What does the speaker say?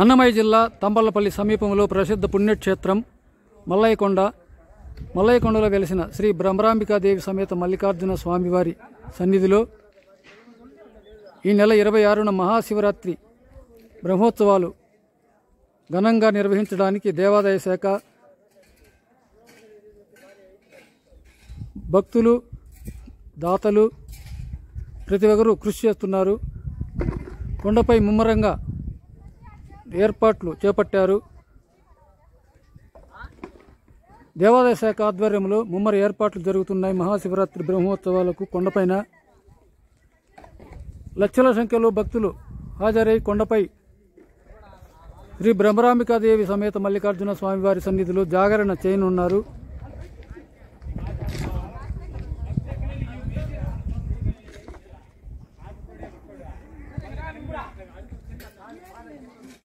అన్నమయ్య జిల్లా తంబళ్లపల్లి సమీపంలో ప్రసిద్ధ పుణ్యక్షేత్రం మల్లయ్యకొండ. మల్లయ్యకొండలో వెలిసిన శ్రీ భ్రమరాంబికాదేవి సమేత మల్లికార్జున స్వామివారి సన్నిధిలో ఈ నెల 26న మహాశివరాత్రి బ్రహ్మోత్సవాలు ఘనంగా నిర్వహించడానికి దేవాదాయ శాఖ, భక్తులు, దాతలు ప్రతి ఒక్కరూ కృషి చేస్తున్నారు. కొండపై ముమ్మరంగా ఏర్పాట్లు చేపట్టారు. దేవాదాయ శాఖ ఆధ్వర్యంలో ముమ్మర ఏర్పాట్లు జరుగుతున్నాయి. మహాశివరాత్రి బ్రహ్మోత్సవాలకు కొండపైన లక్షల సంఖ్యలో భక్తులు హాజరై కొండపై శ్రీ భ్రమరాంబికాదేవి సమేత మల్లికార్జున స్వామివారి సన్నిధిలో జాగరణ చేయనున్నారు.